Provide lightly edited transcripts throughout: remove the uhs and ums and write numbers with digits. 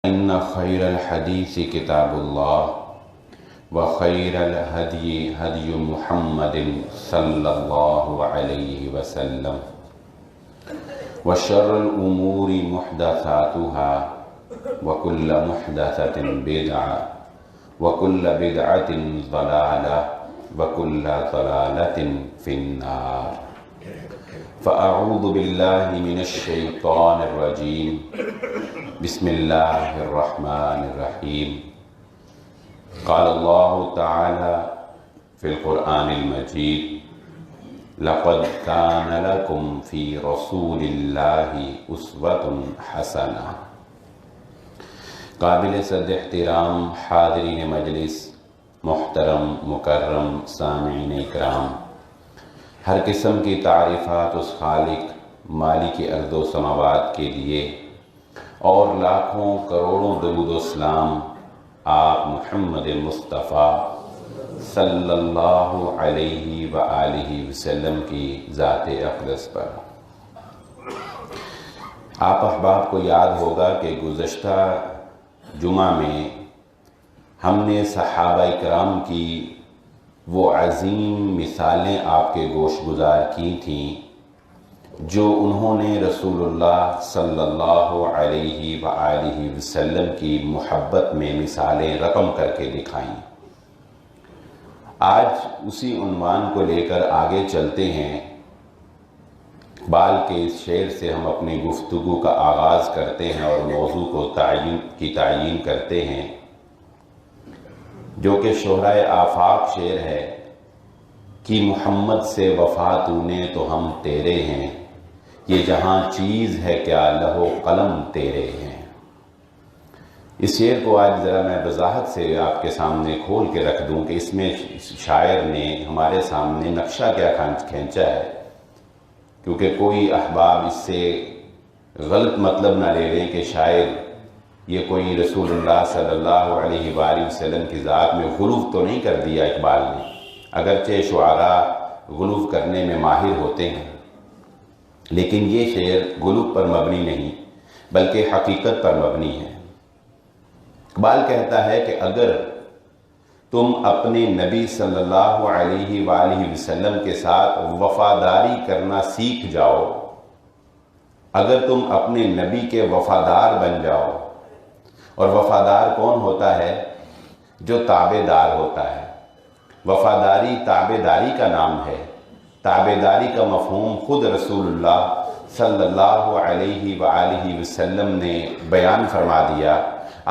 إن خير الحديث كتاب الله وخير الهدي هدي محمد صلى الله عليه وسلم وشر الأمور محدثاتها وكل محدثة بدعة وكل بدعة ضلالة وكل ضلالة في النار فأعوذ بالله من الشيطان الرجيم بسم الله الرحمن الرحيم قال الله تعالى في القرآن المجيد لقد كان لكم في رسول الله أسوة حسنة۔ قابل صد احترام حاضرین مجلس، محترم مکرم سامعین اکرام، ہر قسم کی تعریفات اس خالق مالک ارض و سماوات کے لیے اور لاکھوں کروڑوں درود و سلام آپ محمد مصطفیٰ صلی اللہ علیہ وآلہ وسلم کی ذات اقدس پر۔ آپ احباب کو یاد ہوگا کہ گزشتہ جمعہ میں ہم نے صحابہ کرام کی وہ عظیم مثالیں آپ کے گوش گزار کی تھیں جو انہوں نے رسول اللہ صلی اللہ علیہ وآلہ وسلم کی محبت میں مثالیں رقم کر کے دکھائیں۔ آج اسی عنوان کو لے کر آگے چلتے ہیں۔ اقبال کے اس شعر سے ہم اپنی گفتگو کا آغاز کرتے ہیں اور موضوع کو تعیین کرتے ہیں، جو کہ شہرائے آفاق شعر ہے کہ محمد سے وفا تو نے تو ہم تیرے ہیں، یہ جہاں چیز ہے کیا لہو قلم تیرے ہیں۔ اس شعر کو آج ذرا میں وضاحت سے آپ کے سامنے کھول کے رکھ دوں کہ اس میں شاعر نے ہمارے سامنے نقشہ کیا کھینچا ہے، کیونکہ کوئی احباب اس سے غلط مطلب نہ لے لیں کہ شاعر یہ کوئی رسول اللہ صلی اللہ علیہ وآلہ وسلم کی ذات میں غلو تو نہیں کر دیا اقبال نے، اگرچہ شعراء غلو کرنے میں ماہر ہوتے ہیں، لیکن یہ شعر غلو پر مبنی نہیں بلکہ حقیقت پر مبنی ہے۔ اقبال کہتا ہے کہ اگر تم اپنے نبی صلی اللہ علیہ وآلہ وسلم کے ساتھ وفاداری کرنا سیکھ جاؤ، اگر تم اپنے نبی کے وفادار بن جاؤ، اور وفادار کون ہوتا ہے؟ جو تابع دار ہوتا ہے۔ وفاداری تابع داری کا نام ہے۔ تابع داری کا مفہوم خود رسول اللہ صلی اللہ علیہ وآلہ وسلم نے بیان فرما دیا۔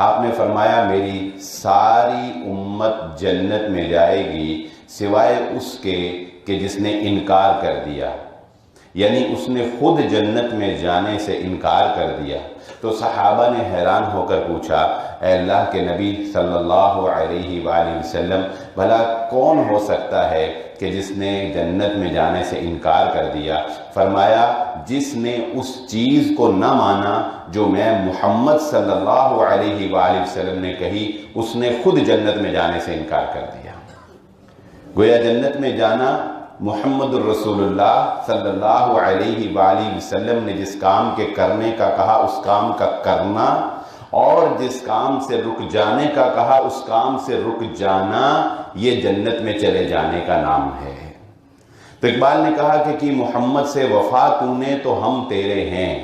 آپ نے فرمایا میری ساری امت جنت میں جائے گی سوائے اس کے کہ جس نے انکار کر دیا، یعنی اس نے خود جنت میں جانے سے انکار کر دیا۔ تو صحابہ نے حیران ہو کر پوچھا، اے اللہ کے نبی صلی اللہ علیہ وآلہ وسلم، بھلا کون ہو سکتا ہے کہ جس نے جنت میں جانے سے انکار کر دیا؟ فرمایا جس نے اس چیز کو نہ مانا جو میں محمد صلی اللہ علیہ وآلہ وسلم نے کہی، اس نے خود جنت میں جانے سے انکار کر دیا۔ گویا جنت میں جانا محمد الرسول اللہ صلی اللہ علیہ وآلہ وسلم نے جس کام کے کرنے کا کہا اس کام کا کرنا، اور جس کام سے رک جانے کا کہا اس کام سے رک جانا، یہ جنت میں چلے جانے کا نام ہے۔ تو اقبال نے کہا کہ محمد سے وفا تو نے تو ہم تیرے ہیں۔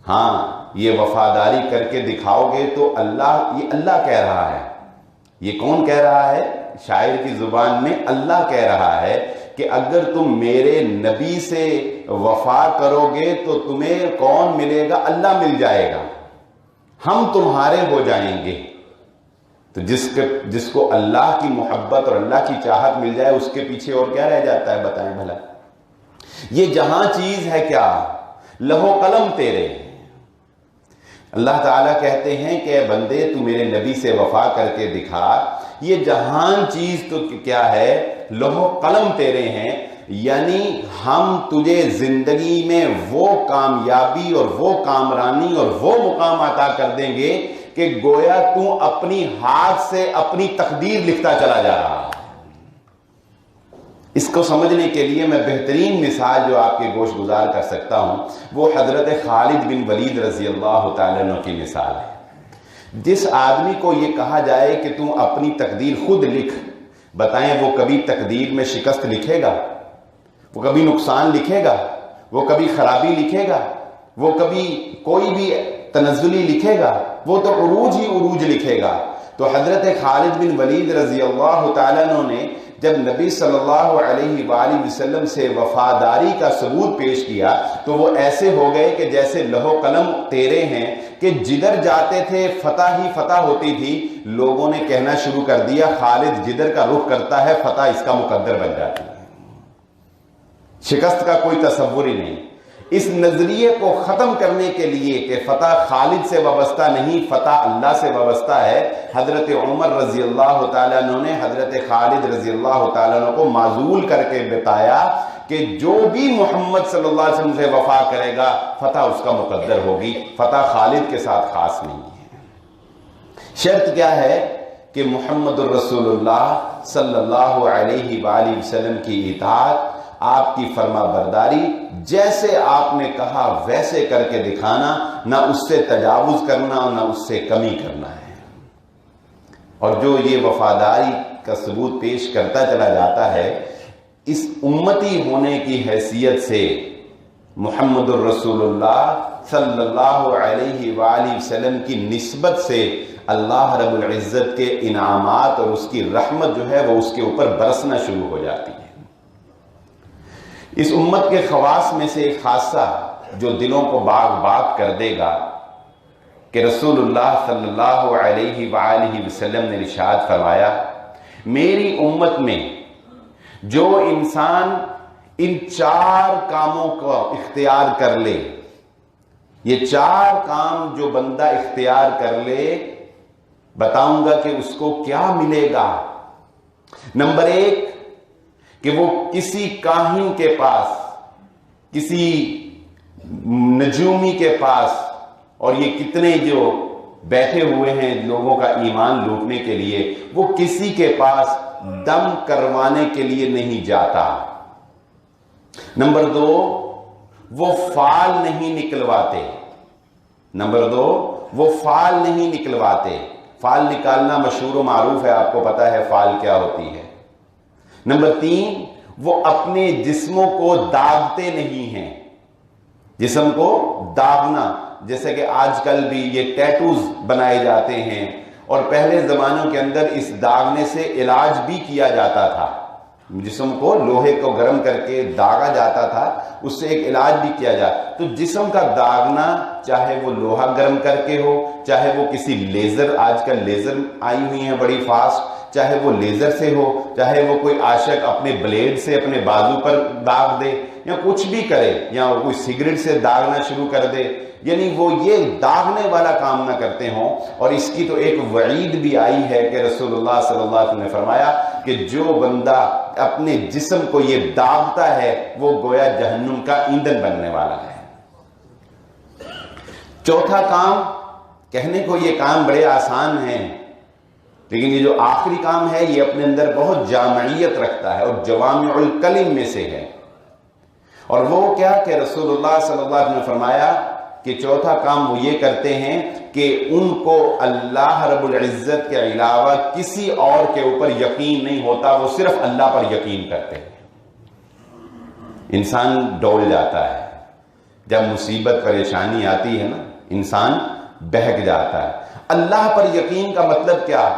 ہاں، یہ وفاداری کر کے دکھاؤ گے تو یہ اللہ کہہ رہا ہے۔ یہ کون کہہ رہا ہے؟ شاعر کی زبان میں اللہ کہہ رہا ہے کہ اگر تم میرے نبی سے وفا کرو گے تو تمہیں کون ملے گا؟ اللہ مل جائے گا، ہم تمہارے ہو جائیں گے۔ تو جس کو اللہ کی محبت اور اللہ کی چاہت مل جائے اس کے پیچھے اور کیا رہ جاتا ہے بتائیں بھلا؟ یہ جہاں چیز ہے کیا لہو قلم تیرے۔ اللہ تعالیٰ کہتے ہیں کہ اے بندے تو میرے نبی سے وفا کر کے دکھا، یہ جہان چیز تو کیا ہے؟ لوح قلم تیرے ہیں، یعنی ہم تجھے زندگی میں وہ کامیابی اور وہ کامرانی اور وہ مقام عطا کر دیں گے کہ گویا تو اپنی ہاتھ سے اپنی تقدیر لکھتا چلا جا رہا ہے۔ اس کو سمجھنے کے لیے میں بہترین مثال جو آپ کے گوش گزار کر سکتا ہوں وہ حضرت خالد بن ولید رضی اللہ تعالیٰ عنہ کی مثال ہے۔ جس آدمی کو یہ کہا جائے کہ تم اپنی تقدیر خود لکھ، بتائیں وہ کبھی تقدیر میں شکست لکھے گا؟ وہ کبھی نقصان لکھے گا؟ وہ کبھی خرابی لکھے گا؟ وہ کبھی کوئی بھی تنزلی لکھے گا؟ وہ تو عروج ہی عروج لکھے گا۔ تو حضرت خالد بن ولید رضی اللہ تعالیٰ عنہ نے جب نبی صلی اللہ علیہ وآلہ وسلم سے وفاداری کا ثبوت پیش کیا تو وہ ایسے ہو گئے کہ جیسے لوح و قلم تیرے ہیں، کہ جدھر جاتے تھے فتح ہی فتح ہوتی تھی۔ لوگوں نے کہنا شروع کر دیا خالد جدھر کا رخ کرتا ہے فتح اس کا مقدر بن جاتی ہے، شکست کا کوئی تصور ہی نہیں۔ اس نظریے کو ختم کرنے کے لیے کہ فتح خالد سے وابستہ نہیں، فتح اللہ سے وابستہ ہے، حضرت عمر رضی اللہ تعالیٰ عنہ نے حضرت خالد رضی اللہ تعالیٰ عنہ کو معزول کر کے بتایا کہ جو بھی محمد صلی اللہ علیہ وسلم سے وفا کرے گا فتح اس کا مقدر ہوگی، فتح خالد کے ساتھ خاص نہیں ہے۔ شرط کیا ہے کہ محمد الرسول اللہ صلی اللہ علیہ وآلہ وسلم کی اطاعت، آپ کی فرما برداری، جیسے آپ نے کہا ویسے کر کے دکھانا، نہ اس سے تجاوز کرنا نہ اس سے کمی کرنا ہے۔ اور جو یہ وفاداری کا ثبوت پیش کرتا چلا جاتا ہے، اس امتی ہونے کی حیثیت سے محمد الرسول اللہ صلی اللہ علیہ وآلہ وسلم کی نسبت سے اللہ رب العزت کے انعامات اور اس کی رحمت جو ہے وہ اس کے اوپر برسنا شروع ہو جاتی ہے۔ اس امت کے خواص میں سے ایک خاصہ جو دلوں کو باغ باغ کر دے گا کہ رسول اللہ صلی اللہ علیہ وآلہ وسلم نے ارشاد فرمایا، میری امت میں جو انسان ان 4 کاموں کو اختیار کر لے، یہ 4 کام جو بندہ اختیار کر لے، بتاؤں گا کہ اس کو کیا ملے گا۔ نمبر 1 کہ وہ کسی کاہن کے پاس، کسی نجومی کے پاس، اور یہ کتنے جو بیٹھے ہوئے ہیں لوگوں کا ایمان لوٹنے کے لیے، وہ کسی کے پاس دم کروانے کے لیے نہیں جاتا۔ نمبر 2 وہ فال نہیں نکلواتے۔ نمبر 2 وہ فال نہیں نکلواتے۔ فال نکالنا مشہور و معروف ہے، آپ کو پتا ہے فال کیا ہوتی ہے۔ نمبر 3 وہ اپنے جسموں کو داغتے نہیں ہیں۔ جسم کو داغنا، جیسے کہ آج کل بھی یہ ٹیٹوز بنائے جاتے ہیں، اور پہلے زمانوں کے اندر اس داغنے سے علاج بھی کیا جاتا تھا۔ جسم کو لوہے کو گرم کر کے داغا جاتا تھا، اس سے ایک علاج بھی کیا جاتا۔ تو جسم کا داغنا، چاہے وہ لوہا گرم کر کے ہو، چاہے وہ کسی لیزر، آج کل لیزر آئی ہوئی ہیں بڑی فاسٹ، چاہے وہ لیزر سے ہو، چاہے وہ کوئی عاشق اپنے بلیڈ سے اپنے بازو پر داغ دے، یا کچھ بھی کرے، یا کوئی سگریٹ سے داغنا شروع کر دے، یعنی وہ یہ داغنے والا کام نہ کرتے ہوں۔ اور اس کی تو ایک وعید بھی آئی ہے کہ رسول اللہ صلی اللہ علیہ وسلم نے فرمایا کہ جو بندہ اپنے جسم کو یہ داغتا ہے وہ گویا جہنم کا ایندھن بننے والا ہے۔ چوتھا کام، کہنے کو یہ کام بڑے آسان ہیں، لیکن یہ جو آخری کام ہے یہ اپنے اندر بہت جامعیت رکھتا ہے اور جوامع الکلم میں سے ہے۔ اور وہ کیا کہ رسول اللہ صلی اللہ علیہ وسلم نے فرمایا کہ چوتھا کام وہ یہ کرتے ہیں کہ ان کو اللہ رب العزت کے علاوہ کسی اور کے اوپر یقین نہیں ہوتا، وہ صرف اللہ پر یقین کرتے ہیں۔ انسان ڈول جاتا ہے جب مصیبت پریشانی آتی ہے نا، انسان بہک جاتا ہے۔ اللہ پر یقین کا مطلب کیا؟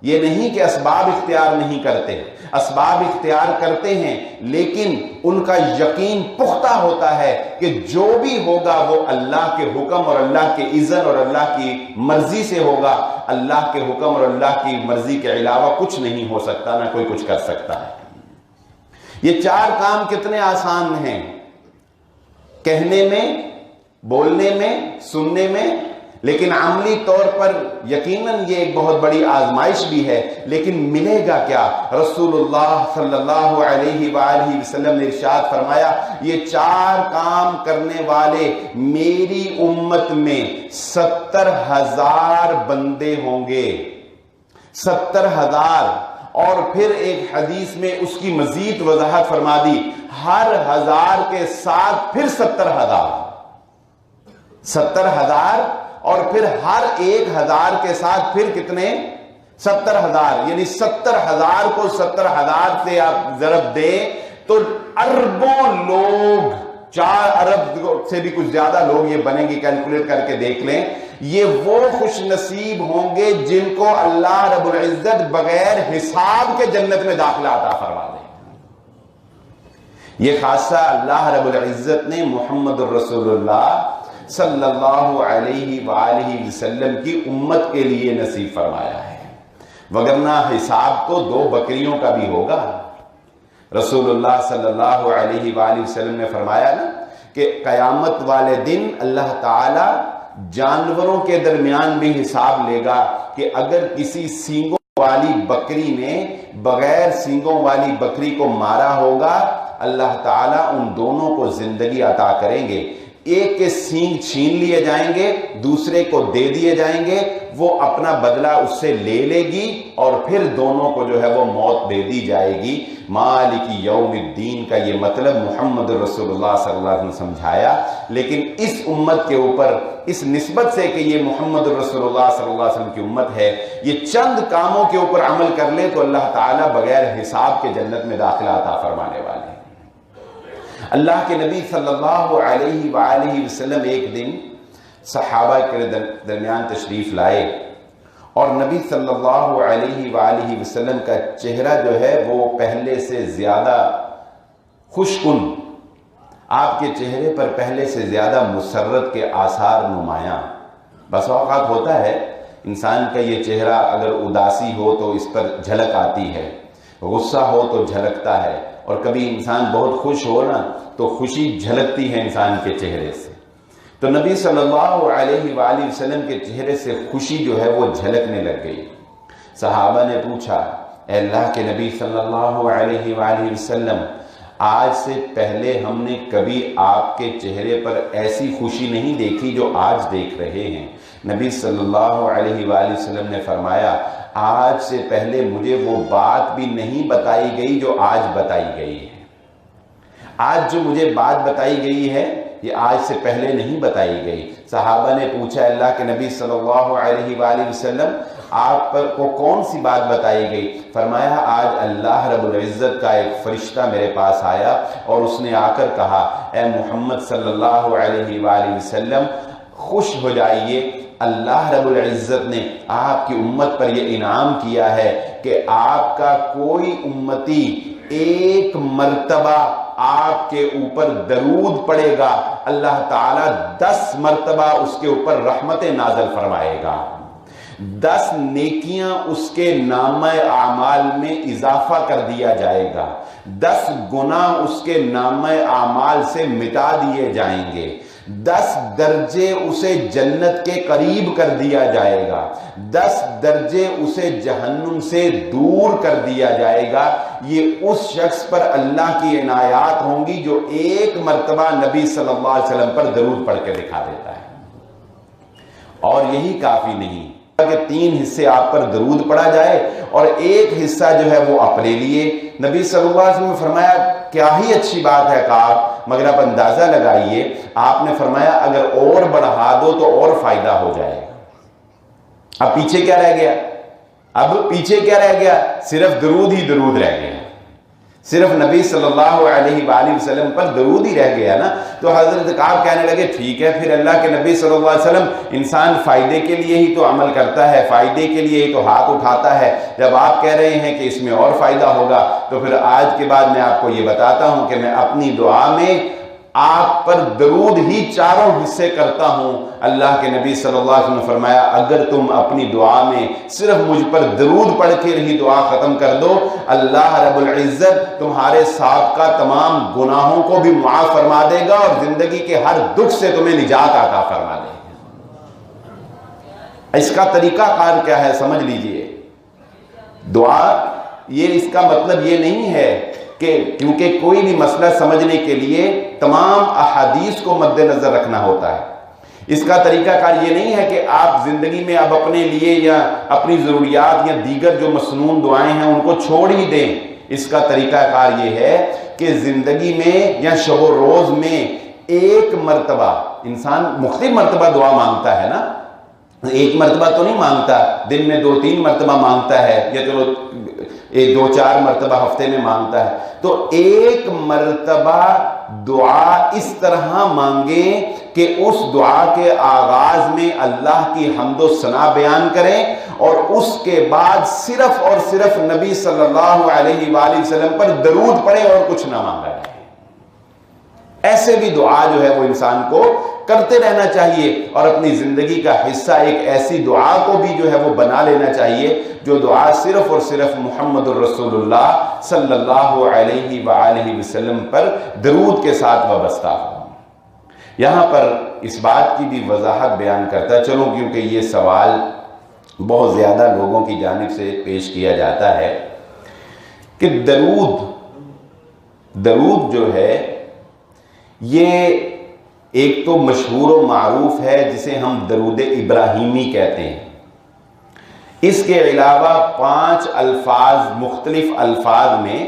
یہ نہیں کہ اسباب اختیار نہیں کرتے، اسباب اختیار کرتے ہیں، لیکن ان کا یقین پختہ ہوتا ہے کہ جو بھی ہوگا وہ اللہ کے حکم اور اللہ کے اذن اور اللہ کی مرضی سے ہوگا۔ اللہ کے حکم اور اللہ کی مرضی کے علاوہ کچھ نہیں ہو سکتا، نہ کوئی کچھ کر سکتا ہے۔ یہ 4 کام کتنے آسان ہیں، کہنے میں، بولنے میں، سننے میں، لیکن عملی طور پر یقیناً یہ ایک بہت بڑی آزمائش بھی ہے۔ لیکن ملے گا کیا؟ رسول اللہ صلی اللہ علیہ وآلہ وسلم نے ارشاد فرمایا، یہ 4 کام کرنے والے میری امت میں 70,000 بندے ہوں گے، 70,000۔ اور پھر ایک حدیث میں اس کی مزید وضاحت فرما دی، ہر 1000 کے ساتھ پھر 70,000، 70,000 اور پھر ہر 1000 کے ساتھ پھر کتنے 70,000، یعنی 70,000 کو 70,000 سے آپ ضرب دیں تو اربوں لوگ، 4 ارب سے بھی کچھ زیادہ لوگ یہ بنیں گے، کیلکولیٹ کر کے دیکھ لیں. یہ وہ خوش نصیب ہوں گے جن کو اللہ رب العزت بغیر حساب کے جنت میں داخلہ عطا فرما دے. یہ خاصہ اللہ رب العزت نے محمد الرسول اللہ صلی اللہ علیہ وآلہ وسلم کی امت کے لیے نصیب فرمایا ہے، وگرنہ حساب تو 2 بکریوں کا بھی ہوگا. رسول اللہ صلی اللہ علیہ وآلہ وسلم نے فرمایا نا کہ قیامت والے دن اللہ تعالی جانوروں کے درمیان بھی حساب لے گا کہ اگر کسی سینگوں والی بکری نے بغیر سینگوں والی بکری کو مارا ہوگا، اللہ تعالیٰ ان دونوں کو زندگی عطا کریں گے. ایک کے سینگ چھین لیے جائیں گے، دوسرے کو دے دیے جائیں گے، وہ اپنا بدلہ اس سے لے لے گی اور پھر دونوں کو جو ہے وہ موت دے دی جائے گی. مالک یوم الدین کا یہ مطلب محمد رسول اللہ صلی اللہ علیہ وسلم سمجھایا. لیکن اس امت کے اوپر اس نسبت سے کہ یہ محمد رسول اللہ صلی اللہ علیہ وسلم کی امت ہے، یہ چند کاموں کے اوپر عمل کر لے تو اللہ تعالیٰ بغیر حساب کے جنت میں داخلہ عطا فرمانے والے ہیں. اللہ کے نبی صلی اللہ علیہ وآلہ وسلم ایک دن صحابہ کے درمیان تشریف لائے اور نبی صلی اللہ علیہ وآلہ وسلم کا چہرہ جو ہے وہ پہلے سے زیادہ خوشکن، آپ کے چہرے پر پہلے سے زیادہ مسرت کے آثار نمایاں. بس اوقات ہوتا ہے انسان کا یہ چہرہ اگر اداسی ہو تو اس پر جھلک آتی ہے، غصہ ہو تو جھلکتا ہے، اور کبھی انسان بہت خوش ہو نا تو خوشی جھلکتی ہے انسان کے چہرے سے. تو نبی صلی اللہ علیہ وآلہ وسلم کے چہرے سے خوشی جو ہے وہ جھلکنے لگ گئی. صحابہ نے پوچھا، اے اللہ کے نبی صلی اللہ علیہ وآلہ وسلم، آج سے پہلے ہم نے کبھی آپ کے چہرے پر ایسی خوشی نہیں دیکھی جو آج دیکھ رہے ہیں. نبی صلی اللہ علیہ وآلہ وسلم نے فرمایا، آج سے پہلے مجھے وہ بات بھی نہیں بتائی گئی جو آج بتائی گئی ہے. آج جو مجھے بات بتائی گئی ہے یہ آج سے پہلے نہیں بتائی گئی. صحابہ نے پوچھا، اللہ کے نبی صلی اللہ علیہ وآلہ وسلم آپ پر کو کون سی بات بتائی گئی؟ فرمایا، آج اللہ رب العزت کا ایک فرشتہ میرے پاس آیا اور اس نے آ کر کہا، اے محمد صلی اللہ علیہ وآلہ وسلم خوش ہو جائیے، اللہ رب العزت نے آپ کی امت پر یہ انعام کیا ہے کہ آپ کا کوئی امتی ایک مرتبہ آپ کے اوپر درود پڑے گا، اللہ تعالیٰ 10 مرتبہ اس کے اوپر رحمت نازل فرمائے گا، 10 نیکیاں اس کے نامہ اعمال میں اضافہ کر دیا جائے گا، 10 گناہ اس کے نامہ اعمال سے مٹا دیے جائیں گے، 10 درجے اسے جنت کے قریب کر دیا جائے گا، 10 درجے اسے جہنم سے دور کر دیا جائے گا. یہ اس شخص پر اللہ کی عنایات ہوں گی جو ایک مرتبہ نبی صلی اللہ علیہ وسلم پر درود پڑھ کے دکھا دیتا ہے. اور یہی کافی نہیں کہ 3 حصے آپ پر درود پڑھا جائے اور ایک حصہ جو ہے وہ اپنے لیے. نبی صلی اللہ علیہ وسلم نے فرمایا، کیا ہی اچھی بات ہے کعب، مگر آپ اندازہ لگائیے، آپ نے فرمایا اگر اور بڑھا دو تو اور فائدہ ہو جائے گا. اب پیچھے کیا رہ گیا؟ اب پیچھے کیا رہ گیا؟ صرف درود ہی درود رہ گیا، صرف نبی صلی اللہ علیہ وآلہ وسلم پر درود ہی رہ گیا نا. تو حضرت کعب کہنے لگے، ٹھیک ہے پھر اللہ کے نبی صلی اللہ علیہ وسلم، انسان فائدے کے لیے ہی تو عمل کرتا ہے، فائدے کے لیے ہی تو ہاتھ اٹھاتا ہے. جب آپ کہہ رہے ہیں کہ اس میں اور فائدہ ہوگا تو پھر آج کے بعد میں آپ کو یہ بتاتا ہوں کہ میں اپنی دعا میں آپ پر درود ہی 4 حصے کرتا ہوں. اللہ کے نبی صلی اللہ علیہ وسلم نے فرمایا، اگر تم اپنی دعا میں صرف مجھ پر درود پڑھ کے ہی دعا ختم کر دو، اللہ رب العزت تمہارے سابقہ تمام گناہوں کو بھی معاف فرما دے گا اور زندگی کے ہر دکھ سے تمہیں نجات عطا فرما دے گا. اس کا طریقہ کار کیا ہے سمجھ لیجئے. دعا یہ اس کا مطلب یہ نہیں ہے کہ کیونکہ کوئی بھی مسئلہ سمجھنے کے لیے تمام احادیث کو مد نظر رکھنا ہوتا ہے. اس کا طریقہ کار یہ نہیں ہے کہ آپ زندگی میں اب اپنے لیے یا اپنی ضروریات یا دیگر جو مسنون دعائیں ہیں ان کو چھوڑ ہی دیں. اس کا طریقہ کار یہ ہے کہ زندگی میں یا شب و روز میں ایک مرتبہ، انسان مختلف مرتبہ دعا مانگتا ہے نا، ایک مرتبہ تو نہیں مانگتا، دن میں 2-3 مرتبہ مانگتا ہے، یا چلو 2-4 مرتبہ ہفتے میں مانگتا ہے، تو ایک مرتبہ دعا اس طرح مانگے کہ اس دعا کے آغاز میں اللہ کی حمد و ثنا بیان کریں، اور اس کے بعد صرف اور صرف نبی صلی اللہ علیہ وآلہ وسلم پر درود پڑھیں اور کچھ نہ مانگا جائے۔ ایسے بھی دعا جو ہے وہ انسان کو کرتے رہنا چاہیے، اور اپنی زندگی کا حصہ ایک ایسی دعا کو بھی جو ہے وہ بنا لینا چاہیے جو دعا صرف اور صرف محمد الرسول اللہ صلی اللہ علیہ وآلہ وسلم پر درود کے ساتھ وابستہ ہو۔ یہاں پر اس بات کی بھی وضاحت بیان کرتا چلوں، کیونکہ یہ سوال بہت زیادہ لوگوں کی جانب سے پیش کیا جاتا ہے کہ درود جو ہے یہ ایک تو مشہور و معروف ہے جسے ہم درود ابراہیمی کہتے ہیں، اس کے علاوہ 5 الفاظ مختلف الفاظ میں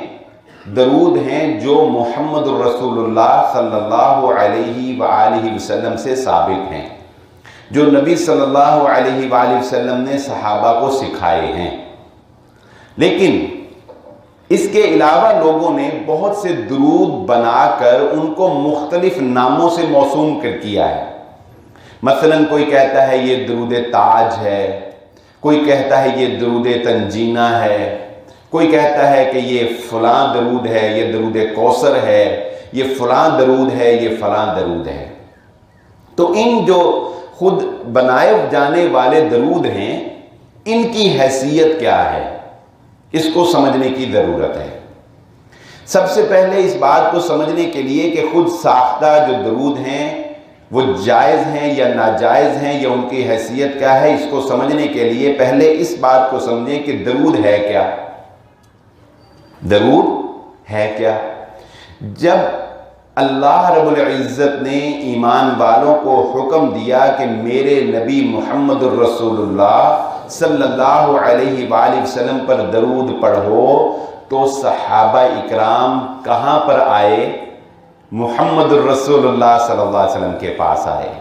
درود ہیں جو محمد الرسول اللہ صلی اللہ علیہ وآلہ وسلم سے ثابت ہیں، جو نبی صلی اللہ علیہ وآلہ وسلم نے صحابہ کو سکھائے ہیں۔ لیکن اس کے علاوہ لوگوں نے بہت سے درود بنا کر ان کو مختلف ناموں سے موسوم کیا ہے۔ مثلا کوئی کہتا ہے یہ درود تاج ہے، کوئی کہتا ہے یہ درود تنجینہ ہے، کوئی کہتا ہے کہ یہ فلاں درود ہے، یہ درود کوثر ہے، یہ فلاں درود ہے، یہ فلاں درود ہے۔ تو ان جو خود بنائے جانے والے درود ہیں، ان کی حیثیت کیا ہے، اس کو سمجھنے کی ضرورت ہے۔ سب سے پہلے اس بات کو سمجھنے کے لیے کہ خود ساختہ جو درود ہیں وہ جائز ہیں یا ناجائز ہیں، یا ان کی حیثیت کیا ہے، اس کو سمجھنے کے لیے پہلے اس بات کو سمجھیں کہ درود ہے کیا۔ درود ہے کیا؟ جب اللہ رب العزت نے ایمان والوں کو حکم دیا کہ میرے نبی محمد الرسول اللہ صلی اللہ علیہ وآلہ وسلم پر درود پڑھو، تو صحابہ اکرام کہاں پر آئے؟ محمد الرسول اللہ صلی اللہ علیہ وسلم کے پاس آئے۔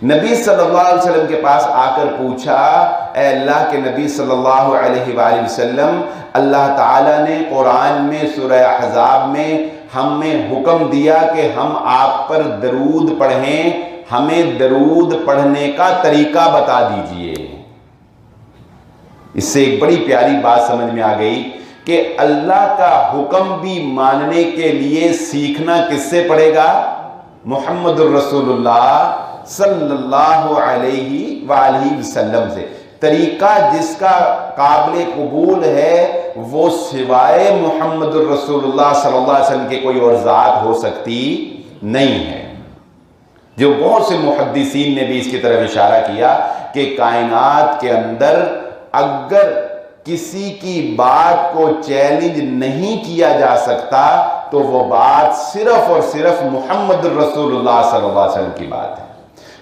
نبی صلی اللہ علیہ وسلم کے پاس آ کر پوچھا، اے اللہ کے نبی صلی اللہ علیہ وآلہ وسلم، اللہ تعالیٰ نے قرآن میں سورہ احزاب میں ہمیں حکم دیا کہ ہم آپ پر درود پڑھیں، ہمیں درود پڑھنے کا طریقہ بتا دیجئے۔ اس سے ایک بڑی پیاری بات سمجھ میں آ گئی کہ اللہ کا حکم بھی ماننے کے لیے سیکھنا کس سے پڑے گا؟ محمد الرسول اللہ صلی اللہ علیہ وآلہ وسلم سے۔ طریقہ جس کا قابل قبول ہے وہ سوائے محمد الرسول اللہ صلی اللہ علیہ وسلم کے کوئی اور ذات ہو سکتی نہیں ہے۔ جو بہت سے محدثین نے بھی اس کی طرف اشارہ کیا کہ کائنات کے اندر اگر کسی کی بات کو چیلنج نہیں کیا جا سکتا تو وہ بات صرف اور صرف محمد الرسول اللہ صلی اللہ علیہ وسلم کی بات ہے۔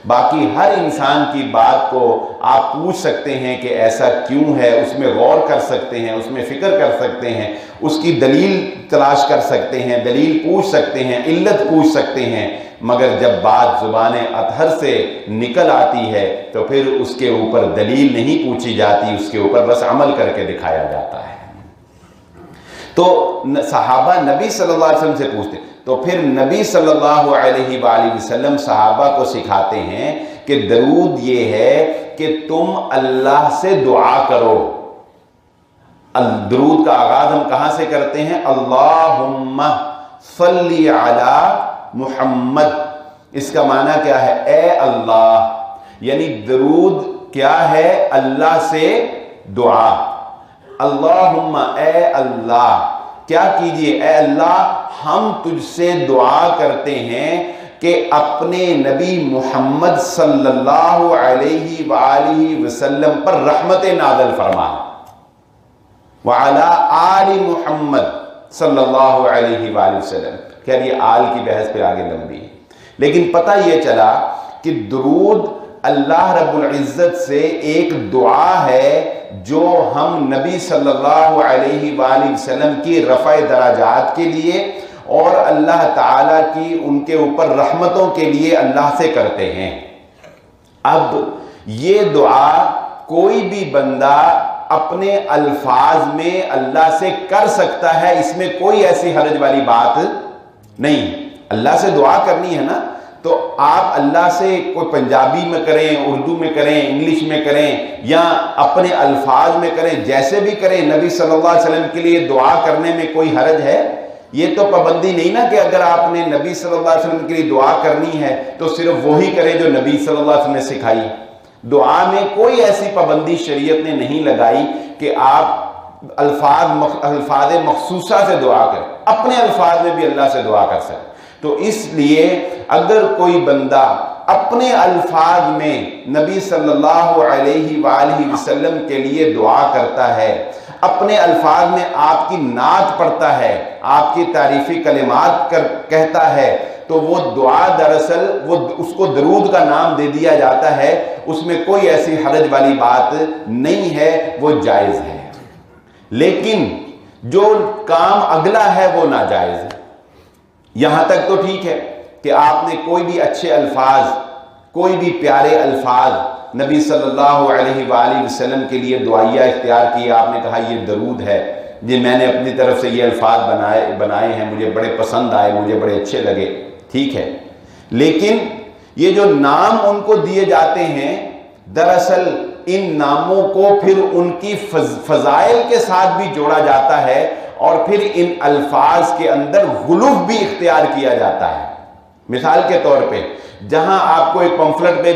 باقی ہر انسان کی بات کو آپ پوچھ سکتے ہیں کہ ایسا کیوں ہے، اس میں غور کر سکتے ہیں، اس میں فکر کر سکتے ہیں، اس کی دلیل تلاش کر سکتے ہیں، دلیل پوچھ سکتے ہیں، علت پوچھ سکتے ہیں، مگر جب بات زبان اطہر سے نکل آتی ہے تو پھر اس کے اوپر دلیل نہیں پوچھی جاتی، اس کے اوپر بس عمل کر کے دکھایا جاتا ہے۔ تو صحابہ نبی صلی اللہ علیہ وسلم سے پوچھتے، تو پھر نبی صلی اللہ علیہ وآلہ وسلم صحابہ کو سکھاتے ہیں کہ درود یہ ہے کہ تم اللہ سے دعا کرو۔ درود کا آغاز ہم کہاں سے کرتے ہیں؟ اللہم صلی علی محمد۔ اس کا معنی کیا ہے؟ اے اللہ، یعنی درود کیا ہے؟ اللہ سے دعا۔ اللہم، اے اللہ، کیا کیجئے؟ اے اللہ، ہم تجھ سے دعا کرتے ہیں کہ اپنے نبی محمد صلی اللہ علیہ وآلہ وسلم پر رحمت نازل فرما، وعلی آل محمد صلی اللہ علیہ وآلہ وسلم۔ خیر یہ آل کی بحث پہ آگے لمبی ہے، لیکن پتہ یہ چلا کہ درود اللہ رب العزت سے ایک دعا ہے جو ہم نبی صلی اللہ علیہ وآلہ وسلم کی رفع درجات کے لیے اور اللہ تعالیٰ کی ان کے اوپر رحمتوں کے لیے اللہ سے کرتے ہیں۔ اب یہ دعا کوئی بھی بندہ اپنے الفاظ میں اللہ سے کر سکتا ہے، اس میں کوئی ایسی حرج والی بات نہیں۔ اللہ سے دعا کرنی ہے نا، تو آپ اللہ سے کوئی پنجابی میں کریں، اردو میں کریں، انگلش میں کریں، یا اپنے الفاظ میں کریں، جیسے بھی کریں، نبی صلی اللہ علیہ وسلم کے لیے دعا کرنے میں کوئی حرج ہے؟ یہ تو پابندی نہیں نا کہ اگر آپ نے نبی صلی اللہ علیہ وسلم کے لیے دعا کرنی ہے تو صرف وہی کریں جو نبی صلی اللہ علیہ وسلم نے سکھائی۔ دعا میں کوئی ایسی پابندی شریعت نے نہیں لگائی کہ آپ الفاظ مخصوصہ سے دعا کریں، اپنے الفاظ میں بھی اللہ سے دعا کر سکیں۔ تو اس لیے اگر کوئی بندہ اپنے الفاظ میں نبی صلی اللہ علیہ وآلہ وسلم کے لیے دعا کرتا ہے، اپنے الفاظ میں آپ کی نعت پڑھتا ہے، آپ کی تعریفی کلمات کہتا ہے، تو وہ دعا دراصل اس کو درود کا نام دے دیا جاتا ہے، اس میں کوئی ایسی حرج والی بات نہیں ہے، وہ جائز ہے۔ لیکن جو کام اگلا ہے وہ ناجائز ہے۔ یہاں تک تو ٹھیک ہے کہ آپ نے کوئی بھی اچھے الفاظ، کوئی بھی پیارے الفاظ نبی صلی اللہ علیہ وآلہ وسلم کے لیے دعائیہ اختیار کی، آپ نے کہا یہ درود ہے، جی میں نے اپنی طرف سے یہ الفاظ بنائے ہیں، مجھے بڑے پسند آئے، مجھے بڑے اچھے لگے، ٹھیک ہے۔ لیکن یہ جو نام ان کو دیے جاتے ہیں، دراصل ان ناموں کو پھر ان کی فضائل کے ساتھ بھی جوڑا جاتا ہے، اور پھر ان الفاظ کے اندر غلو بھی اختیار کیا جاتا ہے۔ مثال کے طور پہ جہاں آپ کو ایک پمفلٹ پہ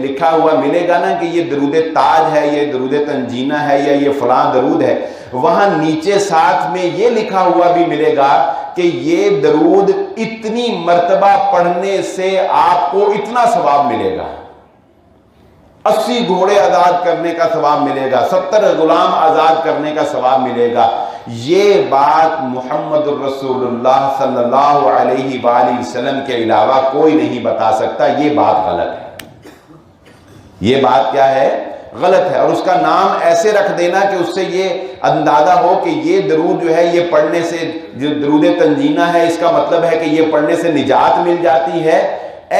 لکھا ہوا ملے گا نا کہ یہ درود تاج ہے، یہ درود تنجینہ ہے، یا یہ فلاں درود ہے، وہاں نیچے ساتھ میں یہ لکھا ہوا بھی ملے گا کہ یہ درود اتنی مرتبہ پڑھنے سے آپ کو اتنا ثواب ملے گا، 80 گھوڑے آزاد کرنے کا ثواب ملے گا، 70 غلام آزاد کرنے کا ثواب ملے گا۔ یہ بات محمد الرسول اللہ صلی اللہ علیہ وآلہ وسلم کے علاوہ کوئی نہیں بتا سکتا۔ یہ بات غلط ہے، یہ بات کیا ہے؟ غلط ہے۔ اور اس کا نام ایسے رکھ دینا کہ اس سے یہ اندازہ ہو کہ یہ درود جو ہے یہ پڑھنے سے، جو درود تنجینہ ہے، اس کا مطلب ہے کہ یہ پڑھنے سے نجات مل جاتی ہے،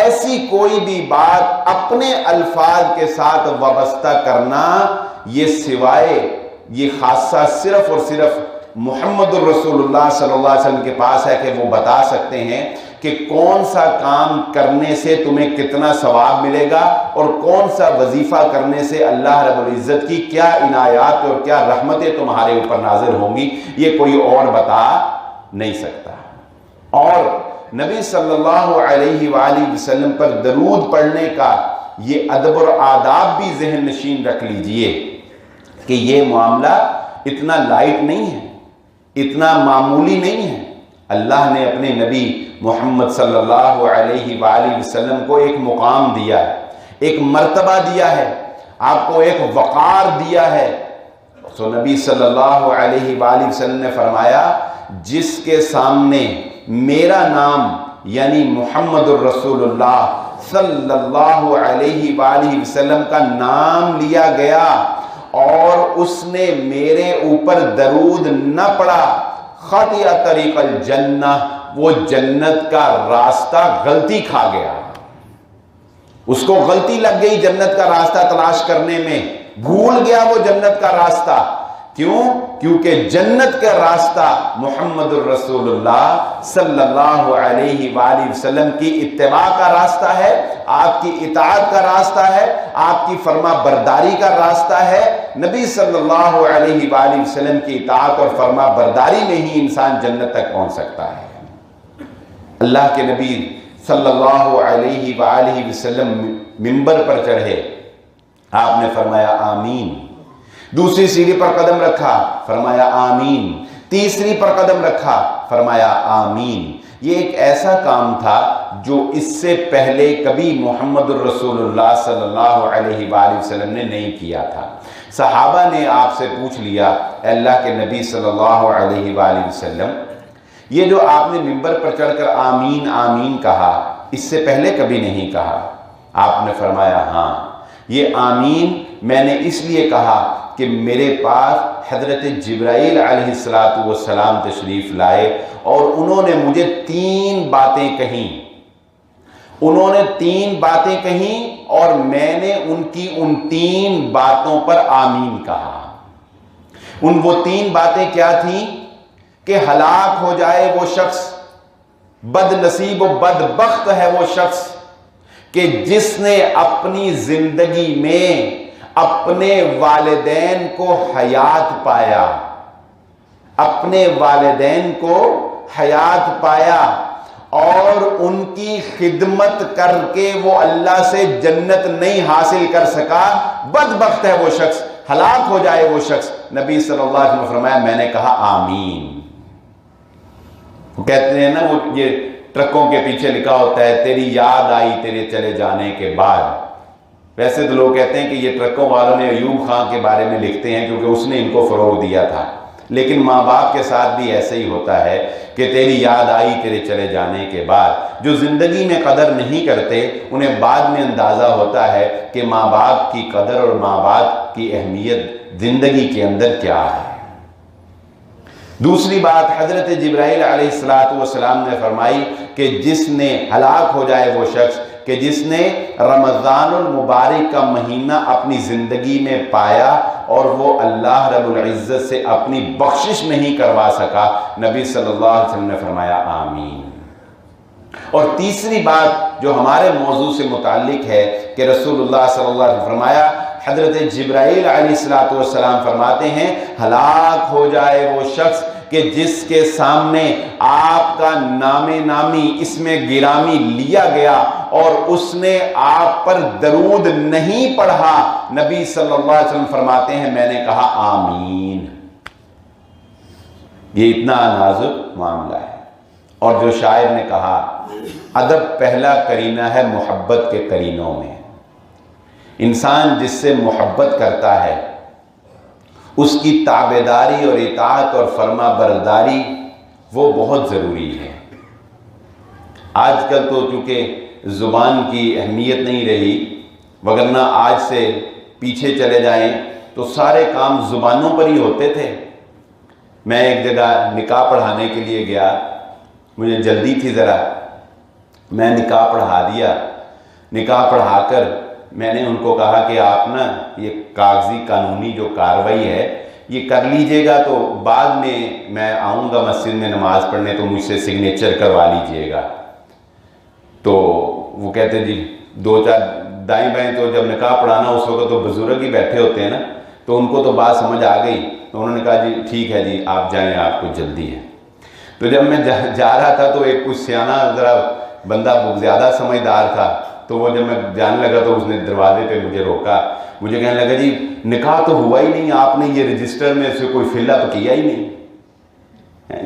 ایسی کوئی بھی بات اپنے الفاظ کے ساتھ وابستہ کرنا، یہ سوائے یہ خاصہ صرف اور صرف محمد الرسول اللہ صلی اللہ علیہ وسلم کے پاس ہے کہ وہ بتا سکتے ہیں کہ کون سا کام کرنے سے تمہیں کتنا ثواب ملے گا، اور کون سا وظیفہ کرنے سے اللہ رب العزت کی کیا عنایات اور کیا رحمتیں تمہارے اوپر نازل ہوں گی، یہ کوئی اور بتا نہیں سکتا۔ اور نبی صلی اللہ علیہ وآلہ وسلم پر درود پڑھنے کا یہ ادب اور آداب بھی ذہن نشین رکھ لیجئے کہ یہ معاملہ اتنا لائٹ نہیں ہے، اتنا معمولی نہیں ہے۔ اللہ نے اپنے نبی محمد صلی اللہ علیہ وآلہ وسلم کو ایک مقام دیا ہے، ایک مرتبہ دیا ہے، آپ کو ایک وقار دیا ہے۔ تو نبی صلی اللہ علیہ وآلہ وسلم نے فرمایا، جس کے سامنے میرا نام یعنی محمد الرسول اللہ صلی اللہ علیہ وآلہ وسلم کا نام لیا گیا اور اس نے میرے اوپر درود نہ پڑھا، خطئ طریق الجنہ، وہ جنت کا راستہ غلطی کھا گیا، اس کو غلطی لگ گئی جنت کا راستہ تلاش کرنے میں، بھول گیا وہ جنت کا راستہ۔ کیوں؟ کیونکہ جنت کا راستہ محمد الرسول اللہ صلی اللہ علیہ وآلہ وسلم کی اتباع کا راستہ ہے، آپ کی اطاعت کا راستہ ہے، آپ کی فرما برداری کا راستہ ہے۔ نبی صلی اللہ علیہ وآلہ وسلم کی اطاعت اور فرما برداری میں ہی انسان جنت تک پہنچ سکتا ہے۔ اللہ کے نبی صلی اللہ علیہ وآلہ وسلم منبر پر چڑھے، آپ نے فرمایا آمین، دوسری سیڑھی پر قدم رکھا، فرمایا آمین، تیسری پر قدم رکھا، فرمایا آمین۔ یہ ایک ایسا کام تھا جو اس سے پہلے کبھی محمد الرسول اللہ صلی اللہ علیہ وآلہ وسلم نے نہیں کیا تھا۔ صحابہ نے آپ سے پوچھ لیا، اے اللہ کے نبی صلی اللہ علیہ وآلہ وسلم، یہ جو آپ نے منبر پر چڑھ کر آمین آمین کہا، اس سے پہلے کبھی نہیں کہا؟ آپ نے فرمایا ہاں، یہ آمین میں نے اس لیے کہا کہ میرے پاس حضرت جبرائیل علیہ السلام تشریف لائے اور انہوں نے مجھے 3 باتیں کہیں، انہوں نے 3 باتیں کہیں اور میں نے ان کی ان 3 باتوں پر آمین کہا۔ وہ 3 باتیں کیا تھیں؟ کہ ہلاک ہو جائے وہ شخص، بد نصیب و بدبخت ہے وہ شخص کہ جس نے اپنی زندگی میں اپنے والدین کو حیات پایا، اپنے والدین کو حیات پایا اور ان کی خدمت کر کے وہ اللہ سے جنت نہیں حاصل کر سکا، بدبخت ہے وہ شخص، ہلاک ہو جائے وہ شخص۔ نبی صلی اللہ علیہ وسلم نے فرمایا، میں نے کہا آمین۔ وہ کہتے ہیں نا، وہ یہ ٹرکوں کے پیچھے لکھا ہوتا ہے تیری یاد آئی تیرے چلے جانے کے بعد۔ ویسے تو لوگ کہتے ہیں کہ یہ ٹرکوں والوں نے ایوب خان کے بارے میں لکھتے ہیں کیونکہ اس نے ان کو فروغ دیا تھا، لیکن ماں باپ کے ساتھ بھی ایسے ہی ہوتا ہے کہ تیری یاد آئی تیرے چلے جانے کے بعد۔ جو زندگی میں قدر نہیں کرتے انہیں بعد میں اندازہ ہوتا ہے کہ ماں باپ کی قدر اور ماں باپ کی اہمیت زندگی کے اندر کیا ہے۔ دوسری بات حضرت جبرائیل علیہ السلام نے فرمائی کہ جس نے ہلاک ہو جائے وہ شخص کہ جس نے رمضان المبارک کا مہینہ اپنی زندگی میں پایا اور وہ اللہ رب العزت سے اپنی بخشش نہیں کروا سکا۔ نبی صلی اللہ علیہ وسلم نے فرمایا آمین۔ اور تیسری بات جو ہمارے موضوع سے متعلق ہے کہ رسول اللہ صلی اللہ علیہ وسلم فرمایا، حضرت جبرائیل علیہ السلام فرماتے ہیں ہلاک ہو جائے وہ شخص کہ جس کے سامنے آپ کا نام نامی اسم گرامی لیا گیا اور اس نے آپ پر درود نہیں پڑھا۔ نبی صلی اللہ علیہ وسلم فرماتے ہیں میں نے کہا آمین۔ یہ اتنا نازک معاملہ ہے۔ اور جو شاعر نے کہا ادب پہلا کرینہ ہے محبت کے کرینوں میں، انسان جس سے محبت کرتا ہے اس کی تابعداری اور اطاعت اور فرما برداری وہ بہت ضروری ہے۔ آج کل تو چونکہ زبان کی اہمیت نہیں رہی، وگرنہ آج سے پیچھے چلے جائیں تو سارے کام زبانوں پر ہی ہوتے تھے۔ میں ایک جگہ نکاح پڑھانے کے لیے گیا، مجھے جلدی تھی ذرا، میں نکاح پڑھا دیا۔ نکاح پڑھا کر میں نے ان کو کہا کہ آپ نا یہ کاغذی قانونی جو کارروائی ہے یہ کر لیجئے گا، تو بعد میں آؤں گا مسجد میں نماز پڑھنے تو مجھ سے سگنیچر کروا لیجئے گا۔ تو وہ کہتے جی 2-4 دائیں بائیں، تو جب نکاح پڑھانا اس وقت تو بزرگ ہی بیٹھے ہوتے ہیں نا، تو ان کو تو بات سمجھ آ گئی، تو انہوں نے کہا جی ٹھیک ہے جی آپ جائیں، آپ کو جلدی ہے۔ تو جب میں جا رہا تھا تو ایک کچھ سیانہ ذرا بندہ زیادہ سمجھدار تھا، تو وہ جب میں جانے لگا تو اس نے دروازے پہ مجھے روکا، مجھے کہنے لگا جی نکاح تو ہوا ہی نہیں، آپ نے یہ رجسٹر میں سے کوئی فل اپ کیا ہی نہیں،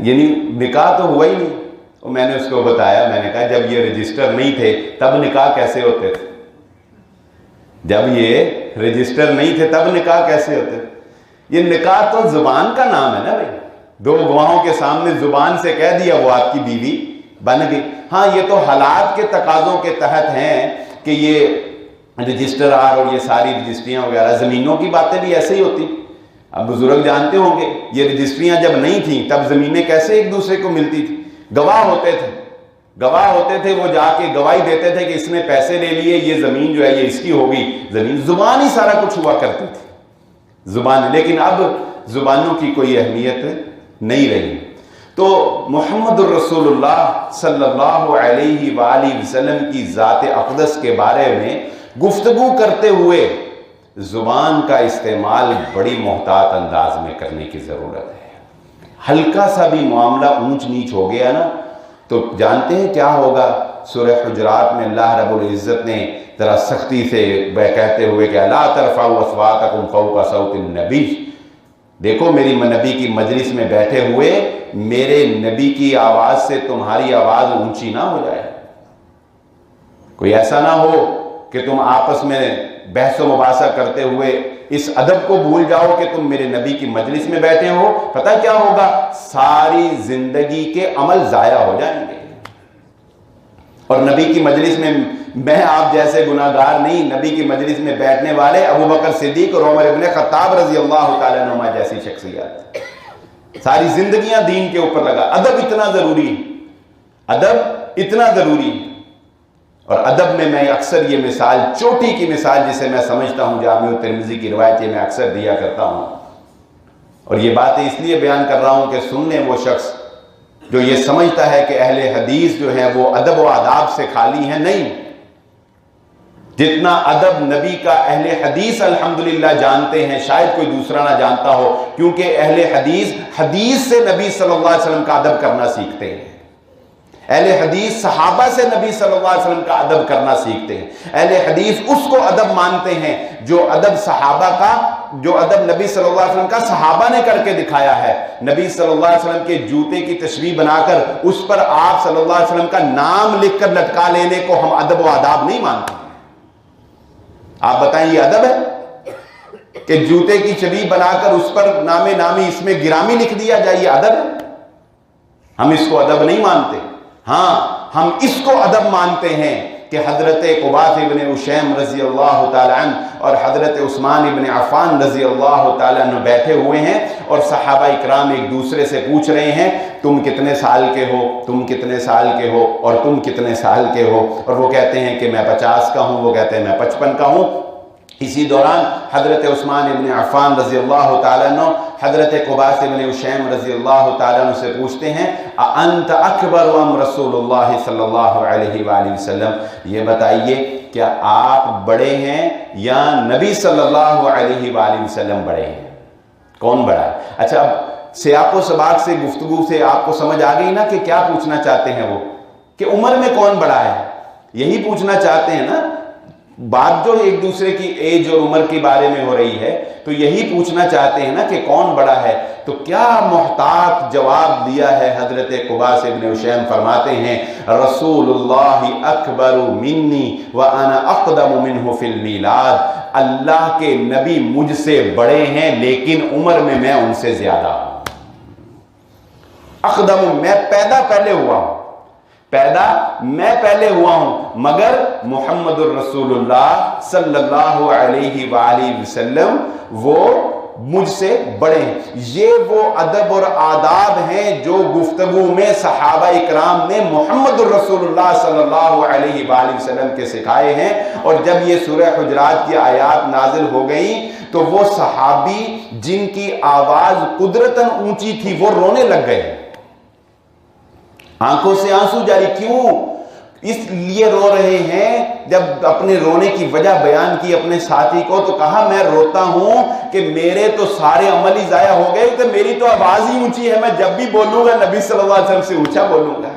یعنی نکاح تو ہوا ہی نہیں۔ اور میں نے اس کو بتایا، میں نے کہا جب یہ رجسٹر نہیں تھے تب نکاح کیسے ہوتے تھے؟ جب یہ رجسٹر نہیں تھے تب نکاح کیسے ہوتے تھے؟ یہ نکاح تو زبان کا نام ہے نا بھائی، 2 گواہوں کے سامنے زبان سے کہہ دیا وہ آپ کی بیوی بن گئی۔ ہاں یہ تو حالات کے تقاضوں کے تحت ہیں کہ یہ رجسٹر آر اور یہ ساری رجسٹریاں وغیرہ، زمینوں کی باتیں بھی ایسے ہی ہوتی۔ اب بزرگ جانتے ہوں گے یہ رجسٹریاں جب نہیں تھیں تب زمینیں کیسے ایک دوسرے کو ملتی تھی؟ گواہ ہوتے تھے، وہ جا کے گواہی دیتے تھے کہ اس نے پیسے لے لیے، یہ زمین جو ہے یہ اس کی ہوگی، زمین زبان ہی سارا کچھ ہوا کرتی تھی، زبان۔ لیکن اب زبانوں کی کوئی اہمیت نہیں رہی۔ تو محمد الرسول اللہ صلی اللہ علیہ وآلہ وسلم کی ذات اقدس کے بارے میں گفتگو کرتے ہوئے زبان کا استعمال بڑی محتاط انداز میں کرنے کی ضرورت ہے۔ ہلکا سا بھی معاملہ اونچ نیچ ہو گیا نا تو جانتے ہیں کیا ہوگا؟ سورہ حجرات میں اللہ رب العزت نے ذرا سختی سے کہتے ہوئے کہ لا ترفعوا اصواتکم فوق صوت النبی، دیکھو میری نبی کی مجلس میں بیٹھے ہوئے میرے نبی کی آواز سے تمہاری آواز اونچی نہ ہو جائے۔ کوئی ایسا نہ ہو کہ تم آپس میں بحث و مباحثہ کرتے ہوئے اس ادب کو بھول جاؤ کہ تم میرے نبی کی مجلس میں بیٹھے ہو۔ پتہ کیا ہوگا؟ ساری زندگی کے عمل ضائع ہو جائیں گے۔ اور نبی کی مجلس میں آپ جیسے گناہگار نہیں، نبی کی مجلس میں بیٹھنے والے ابو بکر صدیق اور عمر ابن خطاب رضی اللہ تعالیٰ عنہما جیسی شخصیات، ساری زندگیاں دین کے اوپر لگا۔ ادب اتنا ضروری ہے، ادب اتنا ضروری ہے۔ اور ادب میں میں اکثر یہ مثال، چوٹی کی مثال جسے میں سمجھتا ہوں، جامع ترمذی کی روایت، یہ میں اکثر دیا کرتا ہوں، اور یہ باتیں اس لیے بیان کر رہا ہوں کہ سن لیں وہ شخص جو یہ سمجھتا ہے کہ اہل حدیث جو ہیں وہ ادب و آداب سے خالی ہیں. نہیں، جتنا ادب نبی کا اہل حدیث الحمدللہ جانتے ہیں شاید کوئی دوسرا نہ جانتا ہو، کیونکہ اہل حدیث سے نبی صلی اللہ علیہ وسلم کا ادب کرنا سیکھتے ہیں. اہل حدیث صحابہ سے نبی صلی اللہ علیہ وسلم کا ادب کرنا سیکھتے ہیں. اہل حدیث اس کو ادب مانتے ہیں جو ادب صحابہ کا، جو ادب نبی صلی اللہ علیہ وسلم کا صحابہ نے کر کے دکھایا ہے. نبی صلی اللہ علیہ وسلم کے جوتے کی تصویر بنا کر اس پر آپ صلی اللہ علیہ وسلم کا نام لکھ کر لٹکا لینے کو ہم ادب و آداب نہیں مانتے. آپ بتائیں یہ ادب ہے کہ جوتے کی چھوی بنا کر اس پر نام نامی اس میں گرامی لکھ دیا جائے؟ یہ ادب ہے؟ ہم اس کو ادب نہیں مانتے. ہاں، ہم اس کو ادب مانتے ہیں کہ حضرت قباث ابن اشیم رضی اللہ تعالیٰ عنہ اور حضرت عثمان ابن عفان رضی اللہ تعالیٰ عنہ بیٹھے ہوئے ہیں اور صحابہ اکرام ایک دوسرے سے پوچھ رہے ہیں تم کتنے سال کے ہو، تم کتنے سال کے ہو، اور تم کتنے سال کے ہو، اور وہ کہتے ہیں کہ میں 50 کا ہوں، وہ کہتے ہیں میں 55 کا ہوں. اسی دوران حضرت عثمان ابن عفان رضی اللہ تعالیٰ عنہ حضرت قباث ابن اشیم رضی اللہ تعالیٰ عنہ سے پوچھتے ہیں اَأَنْتَ أَكْبَرُ أَمْ رسول اللہ صلی اللہ علیہ وآلہ وسلم، یہ بتائیے کیا آپ بڑے ہیں یا نبی صلی اللہ علیہ وآلہ وسلم بڑے ہیں؟ کون بڑا ہے؟ اچھا، اب سیاق و سباق سے گفتگو سے آپ کو سمجھ آ گئی نا کہ کیا پوچھنا چاہتے ہیں وہ، کہ عمر میں کون بڑا ہے؟ یہی پوچھنا چاہتے ہیں نا. بات جو ایک دوسرے کی ایج اور عمر کے بارے میں ہو رہی ہے تو یہی پوچھنا چاہتے ہیں نا کہ کون بڑا ہے. تو کیا محتاط جواب دیا ہے حضرت قباث ابن اشیم، فرماتے ہیں رسول اللہ اکبر منی وانا اقدم منہ فی المیلاد، اللہ کے نبی مجھ سے بڑے ہیں لیکن عمر میں میں ان سے زیادہ ہوں. اقدم، میں پیدا پہلے ہوا ہوں، پیدا میں پہلے ہوا ہوں، مگر محمد الرسول اللہ صلی اللہ علیہ وآلہ وسلم وہ مجھ سے بڑے ہیں. یہ وہ ادب اور آداب ہیں جو گفتگو میں صحابہ اکرام نے محمد الرسول اللہ صلی اللہ علیہ وآلہ وسلم کے سکھائے ہیں. اور جب یہ سورہ حجرات کی آیات نازل ہو گئیں تو وہ صحابی جن کی آواز قدرتاً اونچی تھی وہ رونے لگ گئے، آنکھوں سے آنسو جاری. کیوں؟ اس لیے رو رہے ہیں، جب اپنے رونے کی وجہ بیان کی اپنے ساتھی کو تو کہا میں روتا ہوں کہ میرے تو سارے عمل ہی ضائع ہو گئے کہ میری تو آواز ہی اونچی ہے، میں جب بھی بولوں گا نبی صلی اللہ علیہ وسلم سے اونچا بولوں گا.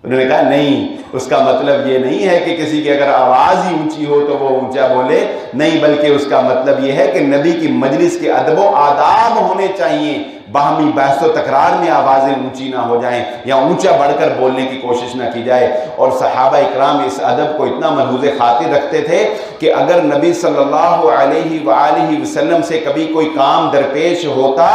انہوں نے کہا نہیں، اس کا مطلب یہ نہیں ہے کہ کسی کی اگر آواز ہی اونچی ہو تو وہ اونچا بولے، نہیں، بلکہ اس کا مطلب یہ ہے کہ نبی کی مجلس کے ادب و آداب ہونے چاہیے. باہمی بحث و تکرار میں آوازیں اونچی نہ ہو جائیں یا اونچا بڑھ کر بولنے کی کوشش نہ کی جائے. اور صحابہ اکرام اس ادب کو اتنا ملحوظ خاطر رکھتے تھے کہ اگر نبی صلی اللہ علیہ وآلہ وسلم سے کبھی کوئی کام درپیش ہوتا،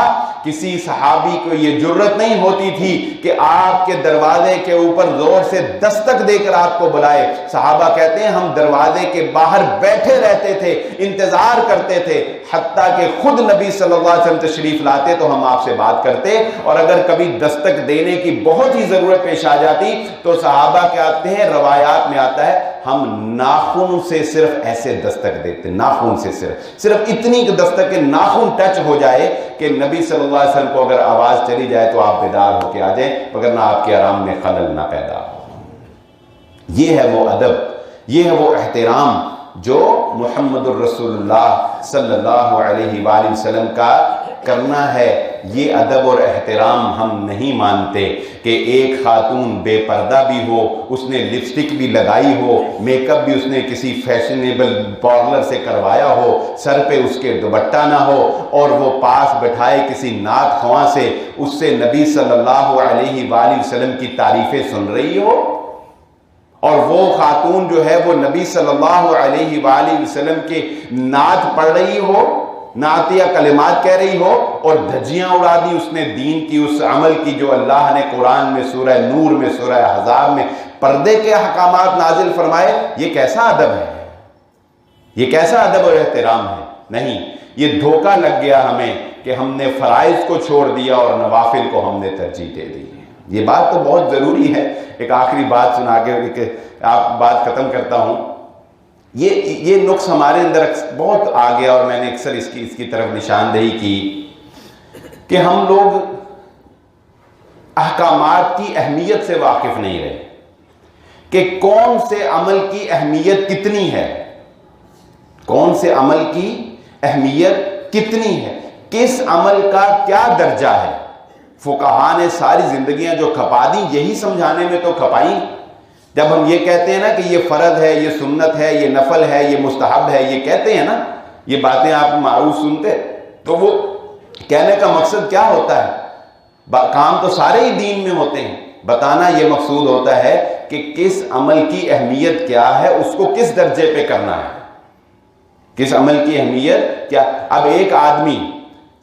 کسی صحابی کو یہ جرت نہیں ہوتی تھی کہ آپ کے دروازے کے اوپر زور سے دستک دے کر آپ کو بلائے. صحابہ کہتے ہیں ہم دروازے کے باہر بیٹھے رہتے تھے، انتظار کرتے تھے، حتیٰ کہ خود نبی صلی اللہ علیہ وسلم تشریف لاتے تو ہم آپ سے بات کرتے. اور اگر کبھی دستک دینے کی بہت ہی ضرورت پیش آ جاتی تو صحابہ کہتے ہیں، روایات میں آتا ہے ہم ناخن سے صرف ایسے دستک دیتے، ناخن سے صرف اتنی دستک کہ ناخن ٹچ ہو جائے کہ نبی صلی اللہ علیہ وسلم کو اگر آواز چلی جائے تو آپ بیدار ہو کے آ جائیں، وگرنہ آپ کے آرام میں خلل نہ پیدا ہو. یہ ہے وہ ادب، یہ ہے وہ احترام جو محمد الرسول اللہ صلی اللہ علیہ وآلہ وسلم کا کرنا ہے. یہ ادب اور احترام ہم نہیں مانتے کہ ایک خاتون بے پردہ بھی ہو، اس نے لپسٹک بھی لگائی ہو، میک اپ بھی اس نے کسی فیشنیبل پارلر سے کروایا ہو، سر پہ اس کے دوپٹہ نہ ہو، اور وہ پاس بٹھائے کسی نعت خواں سے اس سے نبی صلی اللہ علیہ وآلہ وسلم کی تعریفیں سن رہی ہو، اور وہ خاتون جو ہے وہ نبی صلی اللہ علیہ وآلہ وسلم کے نعت پڑھ رہی ہو، نعتیہ کلمات کہہ رہی ہو، اور دھجیاں اڑا دی اس نے دین کی، اس عمل کی جو اللہ نے قرآن میں سورہ نور میں سورہ احزاب میں پردے کے احکامات نازل فرمائے. یہ کیسا ادب ہے؟ یہ کیسا ادب اور احترام ہے؟ نہیں، یہ دھوکہ لگ گیا ہمیں کہ ہم نے فرائض کو چھوڑ دیا اور نوافل کو ہم نے ترجیح دے دی. یہ بات تو بہت ضروری ہے. ایک آخری بات سنا کے آپ بات ختم کرتا ہوں. یہ نقص ہمارے اندر بہت آ گیا، اور میں نے اکثر اس کی طرف نشاندہی کی کہ ہم لوگ احکامات کی اہمیت سے واقف نہیں رہے کہ کون سے عمل کی اہمیت کتنی ہے، کون سے عمل کی اہمیت کتنی ہے، کس عمل کا کیا درجہ ہے. فقہا نے ساری زندگیاں جو کھپا دی یہی سمجھانے میں تو کھپائیں. جب ہم یہ کہتے ہیں نا کہ یہ فرض ہے، یہ سنت ہے، یہ نفل ہے، یہ مستحب ہے، یہ کہتے ہیں نا، یہ باتیں آپ معروف سنتے، تو وہ کہنے کا مقصد کیا ہوتا ہے؟ کام تو سارے ہی دین میں ہوتے ہیں. بتانا یہ مقصود ہوتا ہے کہ کس عمل کی اہمیت کیا ہے، اس کو کس درجے پہ کرنا ہے، کس عمل کی اہمیت کیا. اب ایک آدمی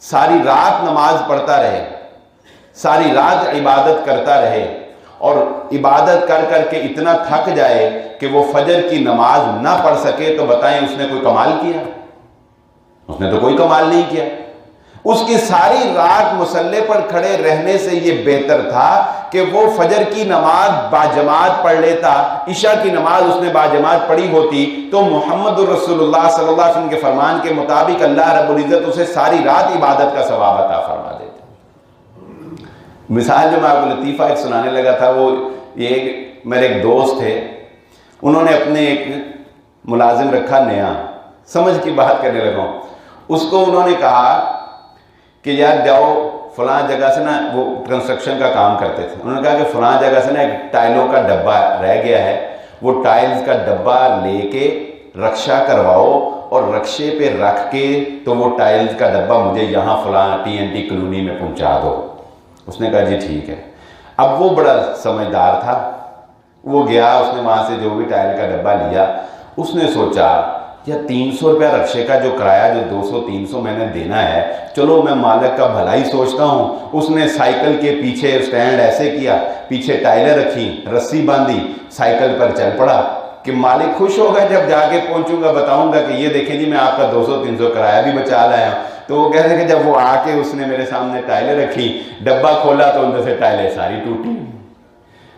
ساری رات نماز پڑھتا رہے، ساری رات عبادت کرتا رہے، اور عبادت کر کر کے اتنا تھک جائے کہ وہ فجر کی نماز نہ پڑھ سکے، تو بتائیں اس نے کوئی کمال کیا؟ اس نے تو کوئی کمال نہیں کیا. اس کی ساری رات مصلی پر کھڑے رہنے سے یہ بہتر تھا کہ وہ فجر کی نماز باجماعت پڑھ لیتا. عشاء کی نماز اس نے باجماعت پڑھی ہوتی تو محمد الرسول اللہ صلی اللہ علیہ وسلم کے فرمان کے مطابق اللہ رب العزت اسے ساری رات عبادت کا ثواب عطا فرما دیتے. مثال جو میں آپ کو لطیفہ ایک سنانے لگا تھا، وہ یہ میرے ایک دوست تھے، انہوں نے اپنے ایک ملازم رکھا نیا، سمجھ کی بات کرنے لگا ہوں. اس کو انہوں نے کہا کہ یار جاؤ فلاں جگہ سے نا، وہ کنسٹرکشن کا کام کرتے تھے، انہوں نے کہا کہ فلاں جگہ سے نا ایک ٹائلوں کا ڈبہ رہ گیا ہے، وہ ٹائلز کا ڈبہ لے کے رکشہ کرواؤ اور رکشے پہ رکھ کے تو وہ ٹائلز کا ڈبہ مجھے یہاں فلاں TNT کالونی میں پہنچا دو. اس نے کہا جی ٹھیک ہے. اب وہ بڑا سمجھدار تھا، وہ گیا، اس نے وہاں سے جو بھی ٹائل کا ڈبہ لیا، اس نے سوچا یا 300 روپیہ رکشے کا جو کرایہ جو 200-300 میں نے دینا ہے، چلو میں مالک کا بھلا ہی سوچتا ہوں. اس نے سائیکل کے پیچھے سٹینڈ ایسے کیا، پیچھے ٹائلیں رکھی، رسی باندھی، سائیکل پر چل پڑا کہ مالک خوش ہوگا، جب جا کے پہنچوں گا بتاؤں گا کہ یہ دیکھیں جی میں آپ کا 200-300 کرایہ بھی بچا لایا ہوں. تو وہ کہتے ہیں کہ جب وہ آ کے اس نے میرے سامنے ٹائلیں رکھی، ڈبہ کھولا تو اندر سے ٹائلیں ساری ٹوٹی،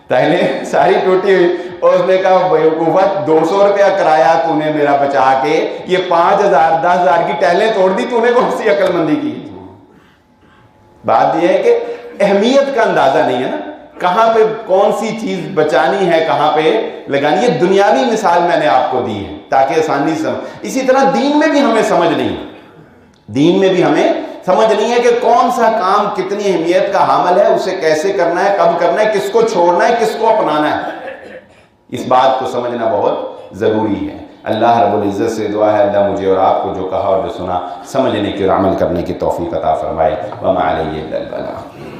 ٹائلیں ساری ٹوٹی ہوئی. اور اس نے کہا بیوقوفت 200 روپیہ کرایہ تو نے میرا بچا کے یہ 5000 10,000 کی ٹائلیں توڑ دی، تو نے کون سی عقل مندی کی؟ بات یہ ہے کہ اہمیت کا اندازہ نہیں ہے نا، کہاں پہ کون سی چیز بچانی ہے، کہاں پہ لگانی ہے. دنیاوی مثال میں نے آپ کو دی ہے تاکہ آسانی سے اسی طرح دین میں بھی ہمیں سمجھ نہیں، دین میں بھی ہمیں سمجھ نہیں ہے کہ کون سا کام کتنی اہمیت کا حامل ہے، اسے کیسے کرنا ہے، کب کرنا ہے، کس کو چھوڑنا ہے، کس کو اپنانا ہے. اس بات کو سمجھنا بہت ضروری ہے. اللہ رب العزت سے دعا ہے اللہ مجھے اور آپ کو جو کہا اور جو سنا سمجھنے کی اور عمل کرنے کی توفیق عطا فرمائے. وما علیہ الا البلاغ.